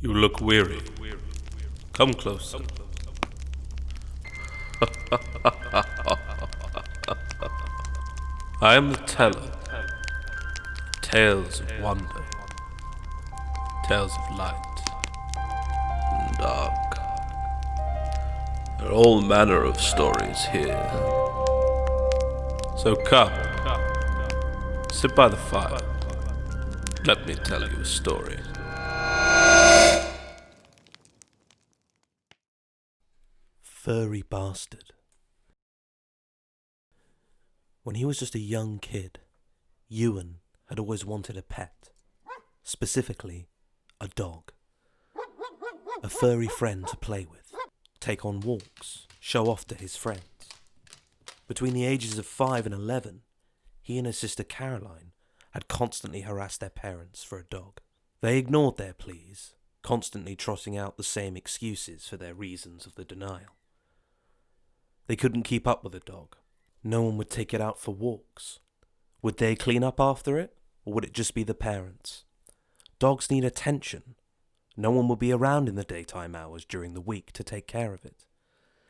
You look weary. Come closer. I am the teller. Tales of wonder. Tales of light and dark. There are all manner of stories here. So come, sit by the fire. Let me tell you a story. Furry Bastard. When he was just a young kid, Ewan had always wanted a pet. Specifically, a dog. A furry friend to play with, take on walks, show off to his friends. Between the ages of 5 and 11, he and his sister Caroline had constantly harassed their parents for a dog. They ignored their pleas, constantly trotting out the same excuses for their reasons of the denial. They couldn't keep up with the dog. No one would take it out for walks. Would they clean up after it, or would it just be the parents? Dogs need attention. No one would be around in the daytime hours during the week to take care of it.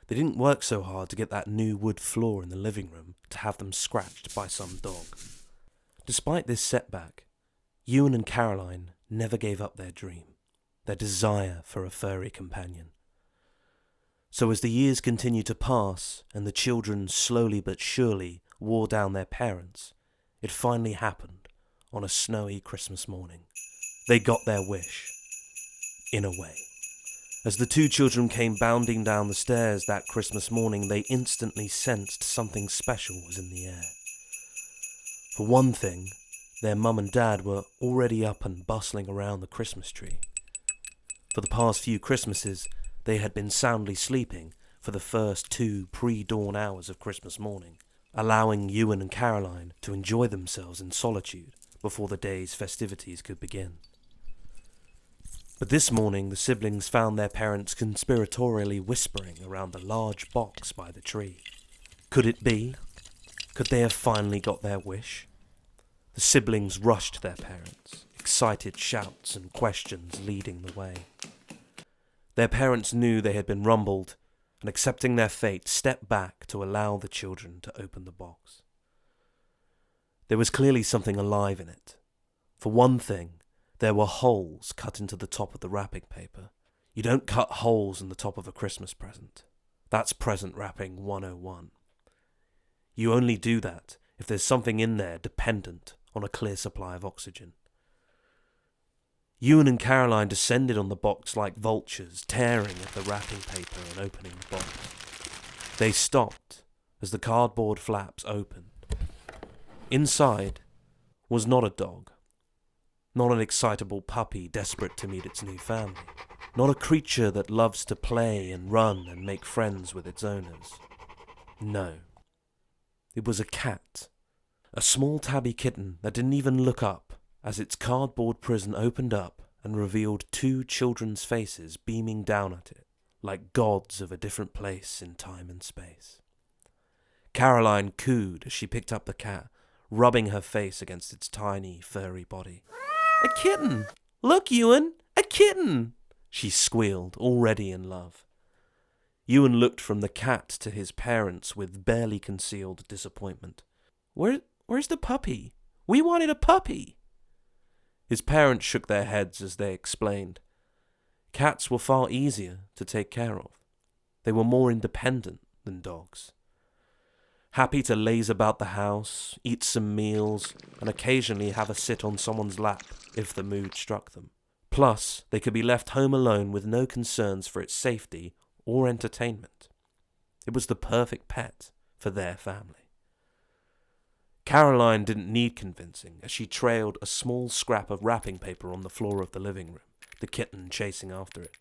They didn't work so hard to get that new wood floor in the living room to have them scratched by some dog. Despite this setback, Ewan and Caroline never gave up their dream, their desire for a furry companion. So as the years continued to pass and the children slowly but surely wore down their parents, it finally happened on a snowy Christmas morning. They got their wish, in a way. As the two children came bounding down the stairs that Christmas morning, they instantly sensed something special was in the air. For one thing, their mum and dad were already up and bustling around the Christmas tree. For the past few Christmases, they had been soundly sleeping for the first 2 pre-dawn hours of Christmas morning, allowing Ewan and Caroline to enjoy themselves in solitude before the day's festivities could begin. But this morning the siblings found their parents conspiratorially whispering around the large box by the tree. Could it be? Could they have finally got their wish? The siblings rushed their parents, excited shouts and questions leading the way. Their parents knew they had been rumbled, and accepting their fate, stepped back to allow the children to open the box. There was clearly something alive in it. For one thing, there were holes cut into the top of the wrapping paper. You don't cut holes in the top of a Christmas present. That's present wrapping 101. You only do that if there's something in there dependent on a clear supply of oxygen. Ewan and Caroline descended on the box like vultures, tearing at the wrapping paper and opening the box. They stopped as the cardboard flaps opened. Inside was not a dog, not an excitable puppy desperate to meet its new family, not a creature that loves to play and run and make friends with its owners. No, it was a cat, a small tabby kitten that didn't even look up as its cardboard prison opened up and revealed 2 children's faces beaming down at it, like gods of a different place in time and space. Caroline cooed as she picked up the cat, rubbing her face against its tiny, furry body. "A kitten! Look, Ewan! A kitten!" she squealed, already in love. Ewan looked from the cat to his parents with barely concealed disappointment. Where's the puppy? We wanted a puppy!" His parents shook their heads as they explained. Cats were far easier to take care of. They were more independent than dogs. Happy to laze about the house, eat some meals, and occasionally have a sit on someone's lap if the mood struck them. Plus, they could be left home alone with no concerns for its safety or entertainment. It was the perfect pet for their family. Caroline didn't need convincing as she trailed a small scrap of wrapping paper on the floor of the living room, the kitten chasing after it.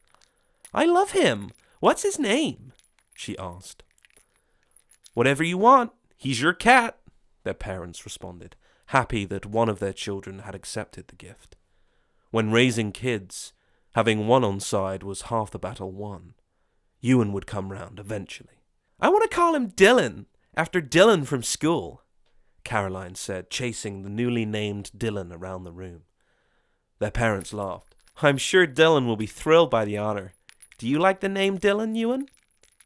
"I love him! What's his name?" she asked. "Whatever you want. He's your cat," their parents responded, happy that one of their children had accepted the gift. When raising kids, having one on side was half the battle won. Ewan would come round eventually. "I want to call him Dylan, after Dylan from school," Caroline said, chasing the newly named Dylan around the room. Their parents laughed. I'm sure Dylan will be thrilled by the honor. Do you like the name Dylan, Ewan?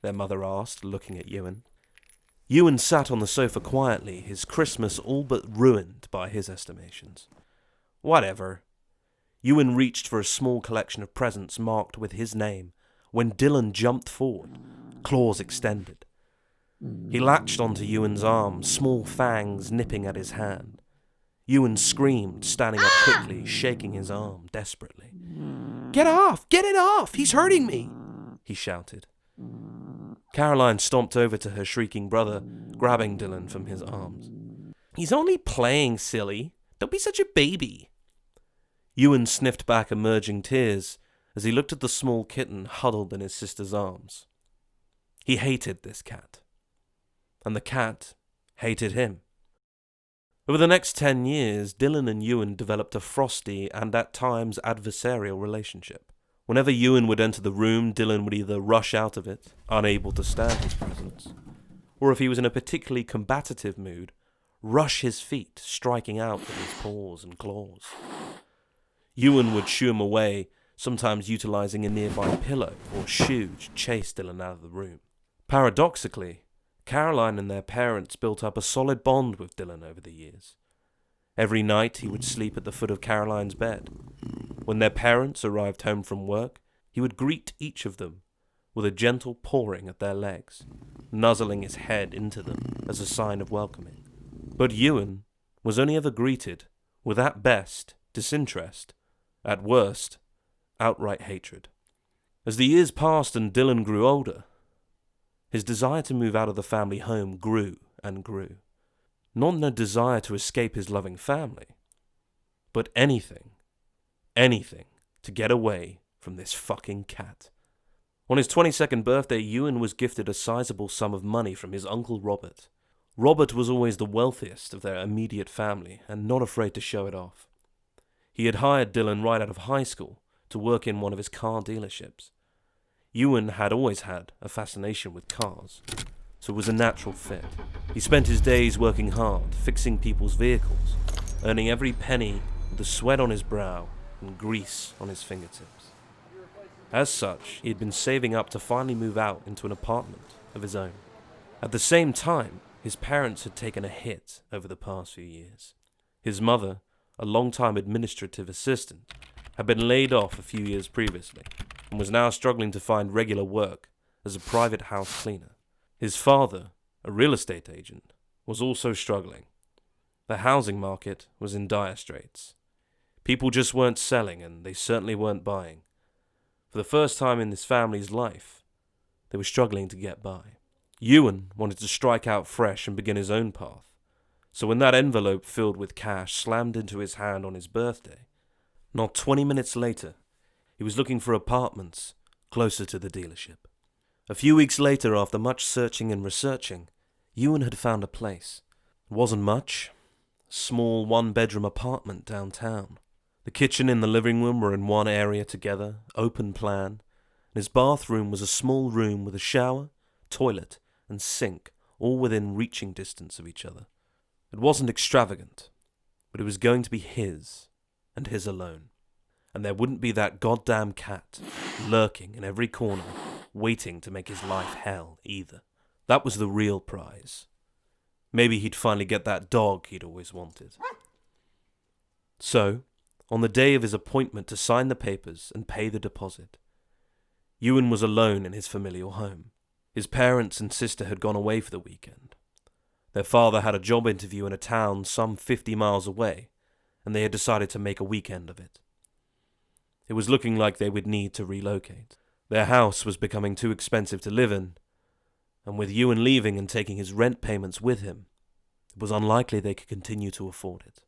Their mother asked, looking at Ewan. Ewan sat on the sofa quietly, his Christmas all but ruined by his estimations. Whatever. Ewan reached for a small collection of presents marked with his name when Dylan jumped forward, claws extended. He latched onto Ewan's arm, small fangs nipping at his hand. Ewan screamed, standing up quickly, shaking his arm desperately. Get off! Get it off! He's hurting me! He shouted. Caroline stomped over to her shrieking brother, grabbing Dylan from his arms. He's only playing, silly. Don't be such a baby. Ewan sniffed back emerging tears as he looked at the small kitten huddled in his sister's arms. He hated this cat. And the cat hated him. Over the next 10 years, Dylan and Ewan developed a frosty and at times adversarial relationship. Whenever Ewan would enter the room, Dylan would either rush out of it, unable to stand his presence, or if he was in a particularly combative mood, rush his feet, striking out with his paws and claws. Ewan would shoo him away, sometimes utilizing a nearby pillow or shoe to chase Dylan out of the room. Paradoxically, Caroline and their parents built up a solid bond with Dylan over the years. Every night he would sleep at the foot of Caroline's bed. When their parents arrived home from work, he would greet each of them with a gentle pawing at their legs, nuzzling his head into them as a sign of welcoming. But Ewan was only ever greeted with at best disinterest, at worst outright hatred. As the years passed and Dylan grew older, his desire to move out of the family home grew and grew. Not in a desire to escape his loving family, but anything to get away from this fucking cat. On his 22nd birthday, Ewan was gifted a sizable sum of money from his uncle Robert. Robert was always the wealthiest of their immediate family and not afraid to show it off. He had hired Dylan right out of high school to work in one of his car dealerships. Ewan had always had a fascination with cars, so it was a natural fit. He spent his days working hard, fixing people's vehicles, earning every penny with the sweat on his brow and grease on his fingertips. As such, he had been saving up to finally move out into an apartment of his own. At the same time, his parents had taken a hit over the past few years. His mother, a long-time administrative assistant, had been laid off a few years previously and was now struggling to find regular work as a private house cleaner. His father, a real estate agent, was also struggling. The housing market was in dire straits. People just weren't selling, and they certainly weren't buying. For the first time in this family's life, they were struggling to get by. Ewan wanted to strike out fresh and begin his own path, so when that envelope filled with cash slammed into his hand on his birthday, not 20 minutes later, he was looking for apartments closer to the dealership. A few weeks later, after much searching and researching, Ewan had found a place. It wasn't much. A small one-bedroom apartment downtown. The kitchen and the living room were in one area together, open plan, and his bathroom was a small room with a shower, toilet, and sink, all within reaching distance of each other. It wasn't extravagant, but it was going to be his, and his alone. And there wouldn't be that goddamn cat lurking in every corner, waiting to make his life hell either. That was the real prize. Maybe he'd finally get that dog he'd always wanted. So, on the day of his appointment to sign the papers and pay the deposit, Ewan was alone in his familial home. His parents and sister had gone away for the weekend. Their father had a job interview in a town some 50 miles away, and they had decided to make a weekend of it. It was looking like they would need to relocate. Their house was becoming too expensive to live in, and with Ewan leaving and taking his rent payments with him, it was unlikely they could continue to afford it.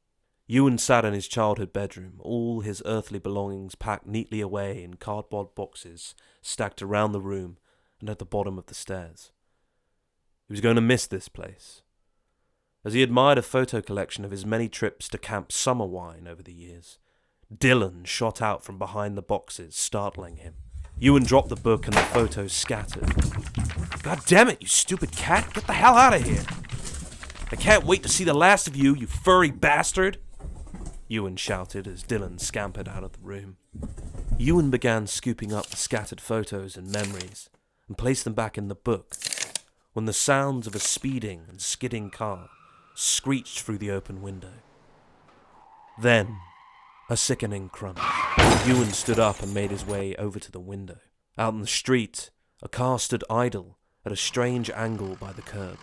Ewan sat in his childhood bedroom, all his earthly belongings packed neatly away in cardboard boxes stacked around the room and at the bottom of the stairs. He was going to miss this place. As he admired a photo collection of his many trips to Camp Summerwine over the years, Dylan shot out from behind the boxes, startling him. Ewan dropped the book and the photos scattered. God damn it, you stupid cat! Get the hell out of here! I can't wait to see the last of you, you furry bastard! Ewan shouted as Dylan scampered out of the room. Ewan began scooping up the scattered photos and memories and placed them back in the book when the sounds of a speeding and skidding car screeched through the open window. Then, a sickening crunch. Ewan stood up and made his way over to the window. Out in the street, a car stood idle at a strange angle by the curb.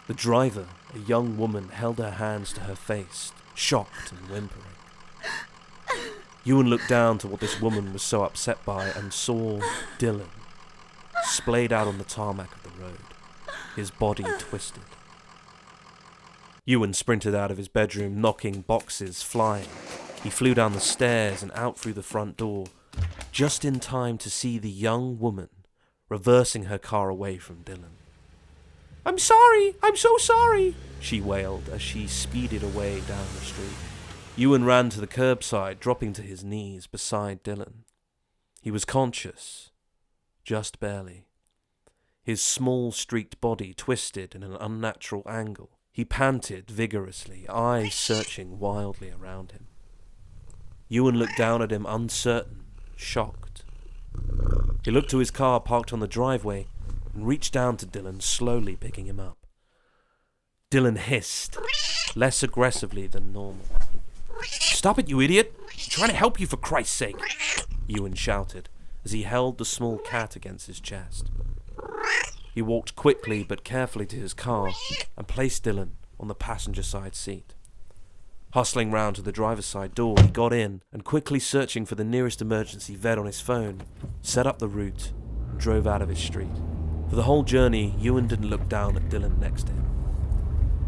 The driver, a young woman, held her hands to her face, shocked and whimpering. Ewan looked down to what this woman was so upset by and saw Dylan, splayed out on the tarmac of the road, his body twisted. Ewan sprinted out of his bedroom, knocking boxes flying. He flew down the stairs and out through the front door, just in time to see the young woman reversing her car away from Dylan. "I'm sorry, I'm so sorry," she wailed as she speeded away down the street. Ewan ran to the curbside, dropping to his knees beside Dylan. He was conscious, just barely. His small, streaked body twisted in an unnatural angle. He panted vigorously, eyes searching wildly around him. Ewan looked down at him, uncertain, shocked. He looked to his car parked on the driveway and reached down to Dylan, slowly picking him up. Dylan hissed, less aggressively than normal. "Stop it, you idiot! I'm trying to help you, for Christ's sake!" Ewan shouted as he held the small cat against his chest. He walked quickly but carefully to his car and placed Dylan on the passenger side seat. Hustling round to the driver's side door, he got in and, quickly searching for the nearest emergency vet on his phone, set up the route and drove out of his street. For the whole journey, Ewan didn't look down at Dylan next to him.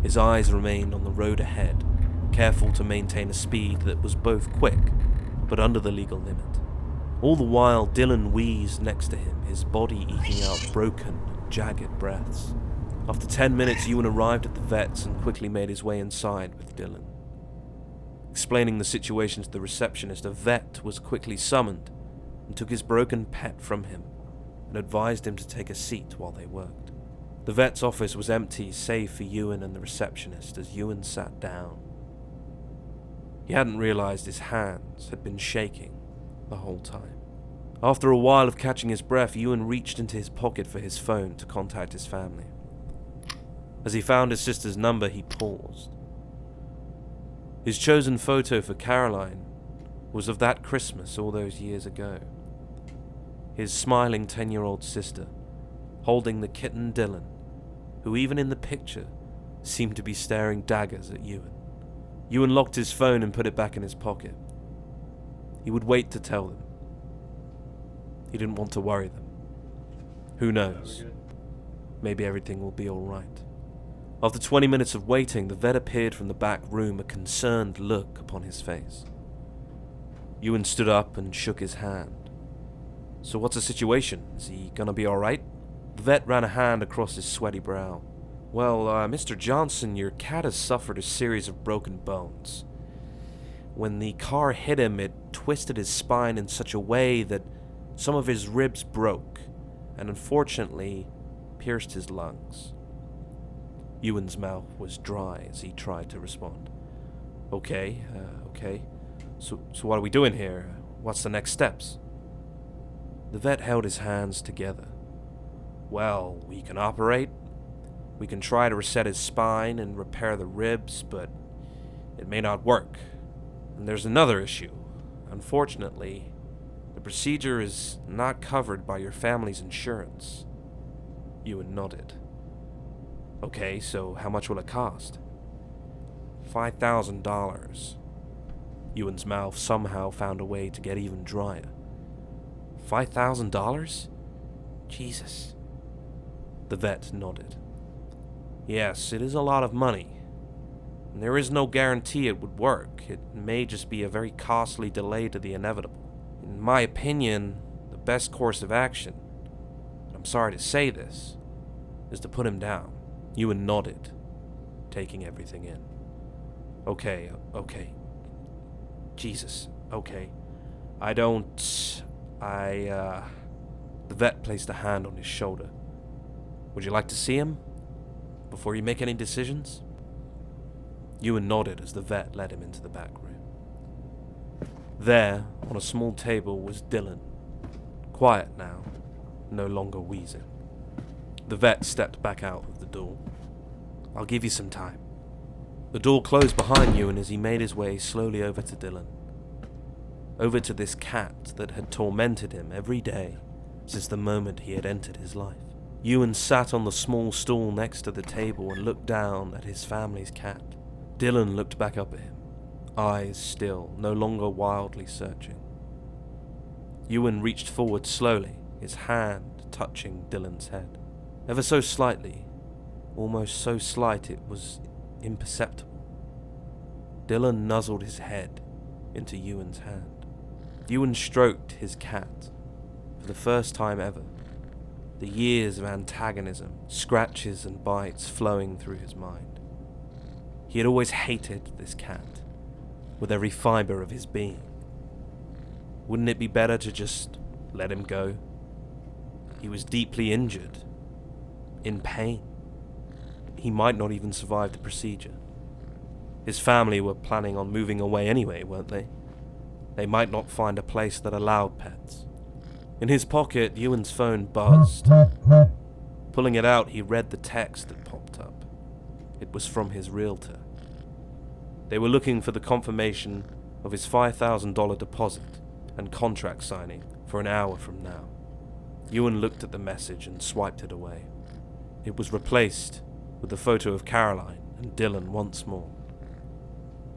His eyes remained on the road ahead, careful to maintain a speed that was both quick but under the legal limit. All the while, Dylan wheezed next to him, his body eking out broken, jagged breaths. After 10 minutes, Ewan arrived at the vet's and quickly made his way inside with Dylan. Explaining the situation to the receptionist, a vet was quickly summoned and took his broken pet from him and advised him to take a seat while they worked. The vet's office was empty, save for Ewan and the receptionist, as Ewan sat down. He hadn't realized his hands had been shaking the whole time. After a while of catching his breath, Ewan reached into his pocket for his phone to contact his family. As he found his sister's number, he paused. His chosen photo for Caroline was of that Christmas all those years ago. His smiling 10-year-old sister, holding the kitten Dylan, who even in the picture seemed to be staring daggers at Ewan. Ewan locked his phone and put it back in his pocket. He would wait to tell them. He didn't want to worry them. Who knows? Maybe everything will be all right. After 20 minutes of waiting, the vet appeared from the back room, a concerned look upon his face. Ewan stood up and shook his hand. "So what's the situation? Is he gonna be all right?" The vet ran a hand across his sweaty brow. "Well, Mr. Johnson, your cat has suffered a series of broken bones. When the car hit him, it twisted his spine in such a way that some of his ribs broke, and unfortunately pierced his lungs." Ewan's mouth was dry as he tried to respond. Okay. So what are we doing here? What's the next steps?" The vet held his hands together. "Well, we can operate. We can try to reset his spine and repair the ribs, but it may not work. And there's another issue. Unfortunately, the procedure is not covered by your family's insurance." Ewan nodded. "Okay, so how much will it cost?" $5,000. Ewan's mouth somehow found a way to get even drier. $5,000? Jesus. The vet nodded. "Yes, it is a lot of money. And there is no guarantee it would work. It may just be a very costly delay to the inevitable. In my opinion, the best course of action, and I'm sorry to say this, is to put him down." Ewan nodded, taking everything in. Okay. Jesus, okay. The vet placed a hand on his shoulder. "Would you like to see him before you make any decisions?" Ewan nodded as the vet led him into the back room. There, on a small table, was Dylan. Quiet now, no longer wheezing. The vet stepped back out of the door. "I'll give you some time." The door closed behind Ewan as he made his way slowly over to Dylan. Over to this cat that had tormented him every day since the moment he had entered his life. Ewan sat on the small stool next to the table and looked down at his family's cat. Dylan looked back up at him, eyes still, no longer wildly searching. Ewan reached forward slowly, his hand touching Dylan's head. Ever so slightly, almost so slight it was imperceptible. Dylan nuzzled his head into Ewan's hand. Ewan stroked his cat for the first time ever, the years of antagonism, scratches and bites flowing through his mind. He had always hated this cat, with every fibre of his being. Wouldn't it be better to just let him go? He was deeply injured, in pain. He might not even survive the procedure. His family were planning on moving away anyway, weren't they? They might not find a place that allowed pets. In his pocket, Ewan's phone buzzed. Pulling it out, he read the text that popped up. It was from his realtor. They were looking for the confirmation of his $5,000 deposit and contract signing for an hour from now. Ewan looked at the message and swiped it away. It was replaced with the photo of Caroline and Dylan once more.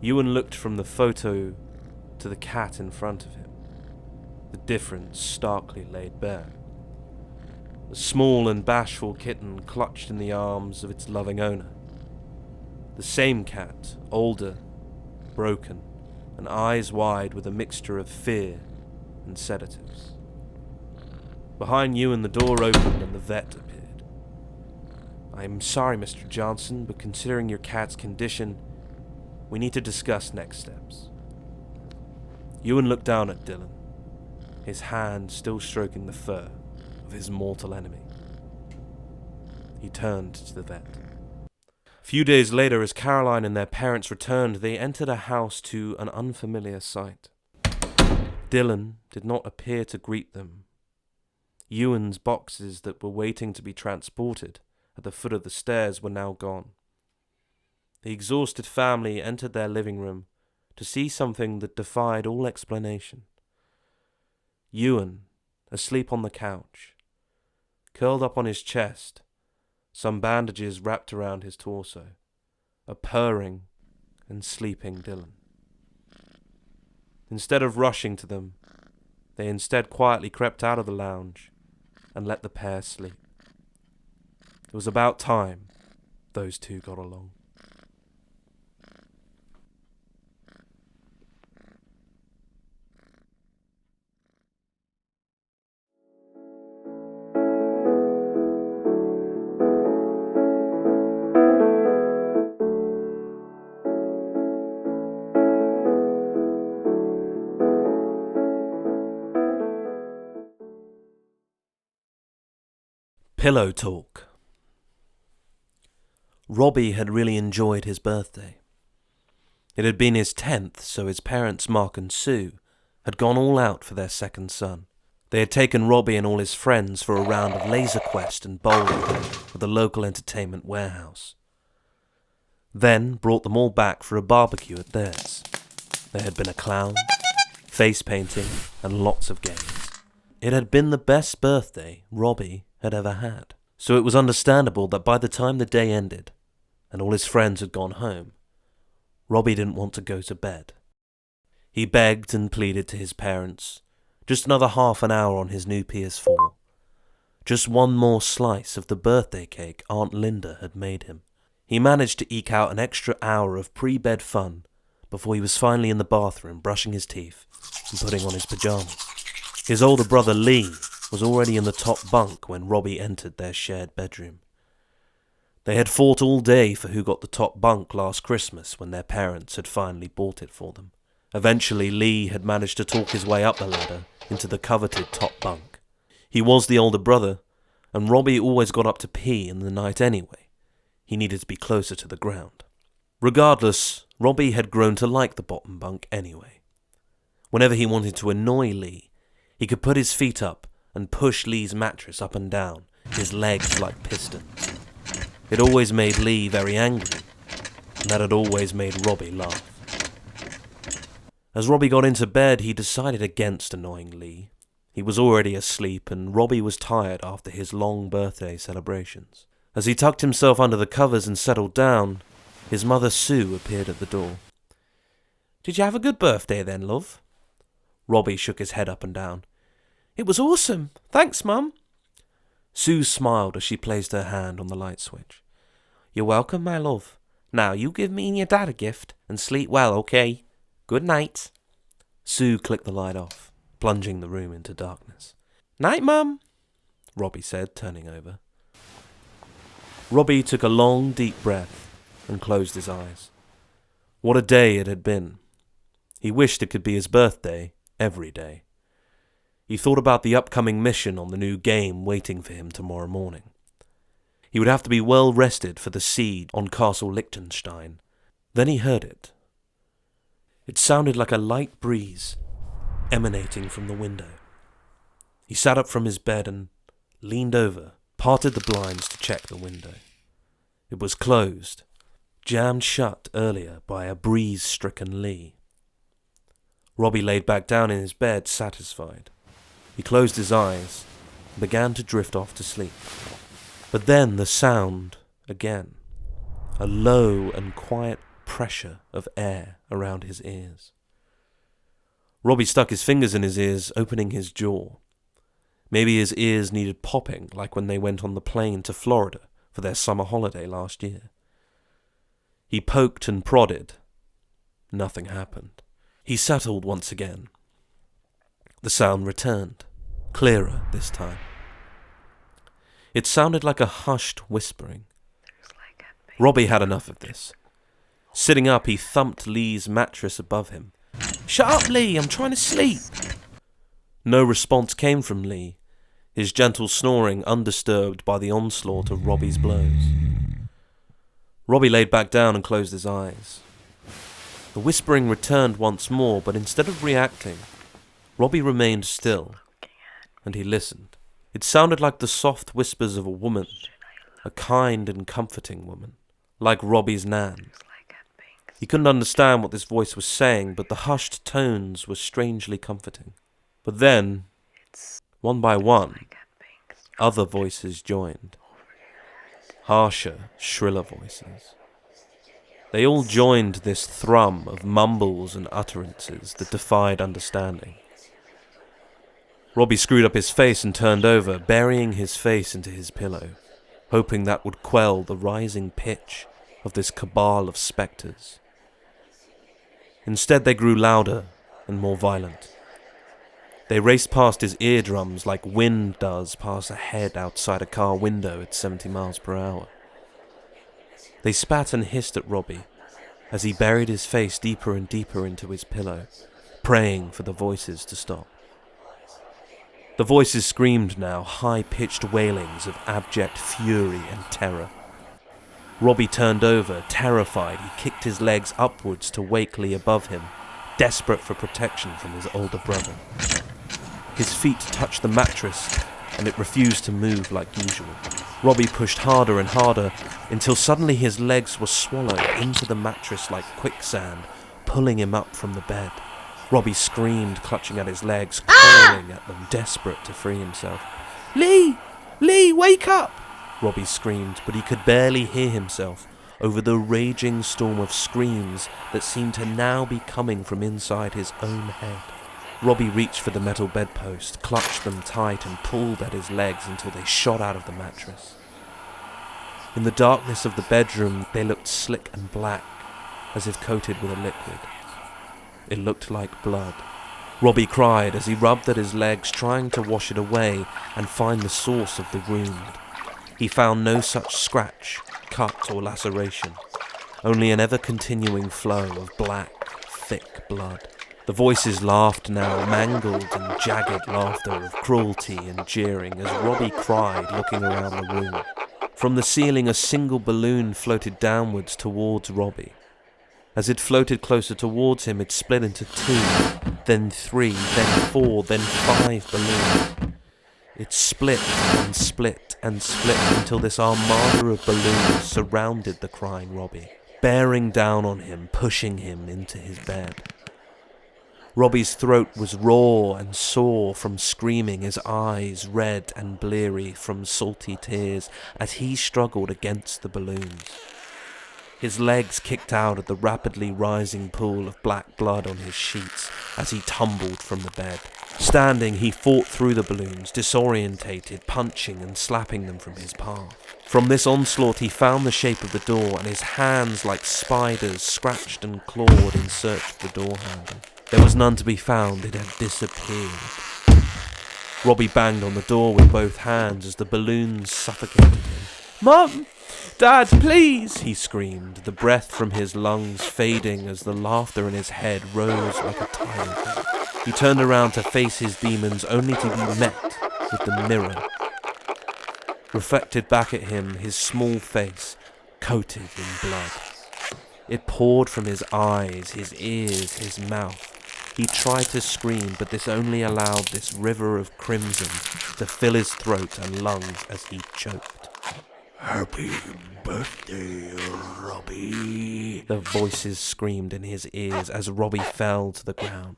Ewan looked from the photo to the cat in front of him. The difference starkly laid bare. A small and bashful kitten clutched in the arms of its loving owner. The same cat, older, broken, and eyes wide with a mixture of fear and sedatives. Behind Ewan, the door opened and the vet appeared. "I'm sorry, Mr. Johnson, but considering your cat's condition, we need to discuss next steps." Ewan looked down at Dylan, his hand still stroking the fur of his mortal enemy. He turned to the vet. A few days later, as Caroline and their parents returned, they entered a house to an unfamiliar sight. Dylan did not appear to greet them. Ewan's boxes that were waiting to be transported at the foot of the stairs were now gone. The exhausted family entered their living room to see something that defied all explanation. Ewan, asleep on the couch, curled up on his chest, some bandages wrapped around his torso, a purring and sleeping Dylan. Instead of rushing to them, they instead quietly crept out of the lounge and let the pair sleep. It was about time those two got along. Pillow Talk. Robbie had really enjoyed his birthday. It had been his 10th, so his parents, Mark and Sue, had gone all out for their second son. They had taken Robbie and all his friends for a round of laser quest and bowling at the local entertainment warehouse. Then brought them all back for a barbecue at theirs. There had been a clown, face painting, and lots of games. It had been the best birthday Robbie had ever had, so it was understandable that by the time the day ended and all his friends had gone home, Robbie didn't want to go to bed. He begged and pleaded to his parents, just another half an hour on his new PS4, just one more slice of the birthday cake Aunt Linda had made him. He managed to eke out an extra hour of pre-bed fun before he was finally in the bathroom brushing his teeth and putting on his pajamas. His older brother Lee was already in the top bunk when Robbie entered their shared bedroom. They had fought all day for who got the top bunk last Christmas when their parents had finally bought it for them. Eventually, Lee had managed to talk his way up the ladder into the coveted top bunk. He was the older brother, and Robbie always got up to pee in the night anyway. He needed to be closer to the ground. Regardless, Robbie had grown to like the bottom bunk anyway. Whenever he wanted to annoy Lee, he could put his feet up and push Lee's mattress up and down, his legs like pistons. It always made Lee very angry, and that had always made Robbie laugh. As Robbie got into bed, he decided against annoying Lee. He was already asleep, and Robbie was tired after his long birthday celebrations. As he tucked himself under the covers and settled down, his mother Sue appeared at the door. "Did you have a good birthday then, love?" Robbie shook his head up and down. "It was awesome. Thanks, Mum." Sue smiled as she placed her hand on the light switch. "You're welcome, my love. Now you give me and your dad a gift and sleep well, okay? Good night." Sue clicked the light off, plunging the room into darkness. "Night, Mum," Robbie said, turning over. Robbie took a long, deep breath and closed his eyes. What a day it had been. He wished it could be his birthday every day. He thought about the upcoming mission on the new game waiting for him tomorrow morning. He would have to be well rested for the siege on Castle Liechtenstein. Then he heard it. It sounded like a light breeze emanating from the window. He sat up from his bed and leaned over, parted the blinds to check the window. It was closed, jammed shut earlier by a breeze-stricken Lee. Robbie laid back down in his bed, satisfied. He closed his eyes and began to drift off to sleep. But then the sound again, a low and quiet pressure of air around his ears. Robbie stuck his fingers in his ears, opening his jaw. Maybe his ears needed popping, like when they went on the plane to Florida for their summer holiday last year. He poked and prodded. Nothing happened. He settled once again. The sound returned, clearer this time. It sounded like a hushed whispering. Robbie had enough of this. Sitting up, he thumped Lee's mattress above him. "Shut up, Lee, I'm trying to sleep." No response came from Lee, his gentle snoring undisturbed by the onslaught of Robbie's blows. Robbie laid back down and closed his eyes. The whispering returned once more, but instead of reacting, Robbie remained still, and he listened. It sounded like the soft whispers of a woman, a kind and comforting woman, like Robbie's Nan. He couldn't understand what this voice was saying, but the hushed tones were strangely comforting. But then, one by one, other voices joined. Harsher, shriller voices. They all joined this thrum of mumbles and utterances that defied understanding. Robbie screwed up his face and turned over, burying his face into his pillow, hoping that would quell the rising pitch of this cabal of spectres. Instead, they grew louder and more violent. They raced past his eardrums like wind does past a head outside a car window at 70 miles per hour. They spat and hissed at Robbie as he buried his face deeper and deeper into his pillow, praying for the voices to stop. The voices screamed now, high-pitched wailings of abject fury and terror. Robbie turned over, terrified. He kicked his legs upwards to wake Lee above him, desperate for protection from his older brother. His feet touched the mattress, and it refused to move like usual. Robbie pushed harder and harder, until suddenly his legs were swallowed into the mattress like quicksand, pulling him up from the bed. Robbie screamed, clutching at his legs, clawing at them, desperate to free himself. "Lee! Lee, wake up!" Robbie screamed, but he could barely hear himself over the raging storm of screams that seemed to now be coming from inside his own head. Robbie reached for the metal bedpost, clutched them tight and pulled at his legs until they shot out of the mattress. In the darkness of the bedroom, they looked slick and black, as if coated with a liquid. It looked like blood. Robbie cried as he rubbed at his legs, trying to wash it away and find the source of the wound. He found no such scratch, cut or laceration, only an ever-continuing flow of black, thick blood. The voices laughed now, mangled and jagged laughter of cruelty and jeering, as Robbie cried, looking around the room. From the ceiling, a single balloon floated downwards towards Robbie. As it floated closer towards him, it split into 2, then 3, then 4, then 5 balloons. It split and split and split until this armada of balloons surrounded the crying Robbie, bearing down on him, pushing him into his bed. Robbie's throat was raw and sore from screaming, his eyes red and bleary from salty tears as he struggled against the balloons. His legs kicked out at the rapidly rising pool of black blood on his sheets as he tumbled from the bed. Standing, he fought through the balloons, disorientated, punching and slapping them from his path. From this onslaught he found the shape of the door, and his hands, like spiders, scratched and clawed in search of the door handle. There was none to be found, it had disappeared. Robbie banged on the door with both hands as the balloons suffocated him. "Mum! Dad, please!" he screamed, the breath from his lungs fading as the laughter in his head rose like a tidal wave. He turned around to face his demons, only to be met with the mirror. Reflected back at him, his small face, coated in blood. It poured from his eyes, his ears, his mouth. He tried to scream, but this only allowed this river of crimson to fill his throat and lungs as he choked. "Happy birthday, Robbie," the voices screamed in his ears as Robbie fell to the ground.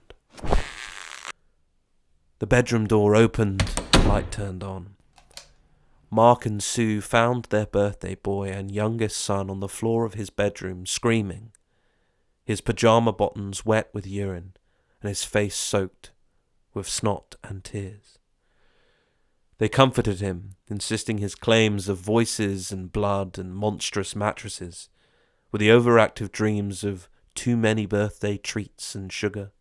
The bedroom door opened, the light turned on. Mark and Sue found their birthday boy and youngest son on the floor of his bedroom, screaming, his pajama bottoms wet with urine and his face soaked with snot and tears. They comforted him, insisting his claims of voices and blood and monstrous mattresses were the overactive dreams of too many birthday treats and sugar.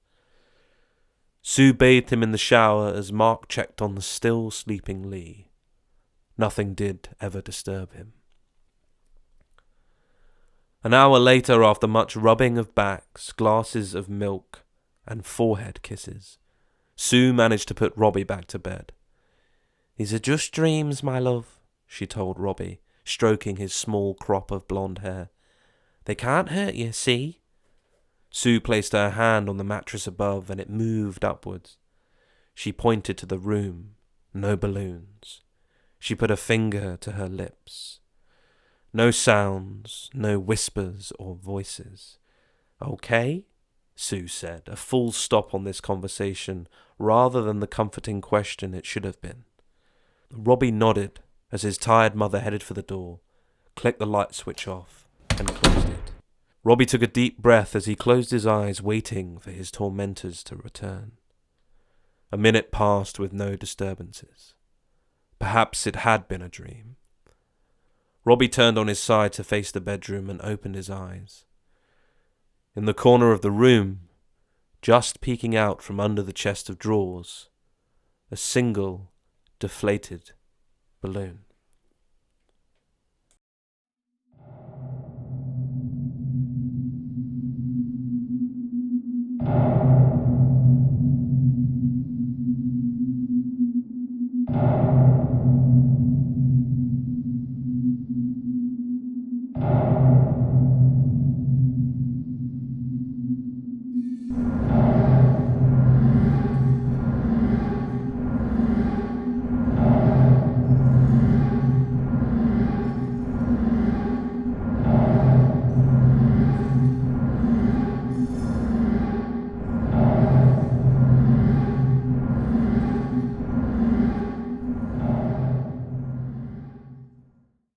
Sue bathed him in the shower as Mark checked on the still sleeping Lee. Nothing did ever disturb him. An hour later, after much rubbing of backs, glasses of milk, and forehead kisses, Sue managed to put Robbie back to bed. "These are just dreams, my love," she told Robbie, stroking his small crop of blonde hair. "They can't hurt you, see?" Sue placed her hand on the mattress above, and it moved upwards. She pointed to the room. No balloons. She put a finger to her lips. No sounds, no whispers or voices. "Okay?" Sue said, a full stop on this conversation rather than the comforting question it should have been. Robbie nodded as his tired mother headed for the door, clicked the light switch off, and closed it. Robbie took a deep breath as he closed his eyes, waiting for his tormentors to return. A minute passed with no disturbances. Perhaps it had been a dream. Robbie turned on his side to face the bedroom and opened his eyes. In the corner of the room, just peeking out from under the chest of drawers, a single deflated balloon.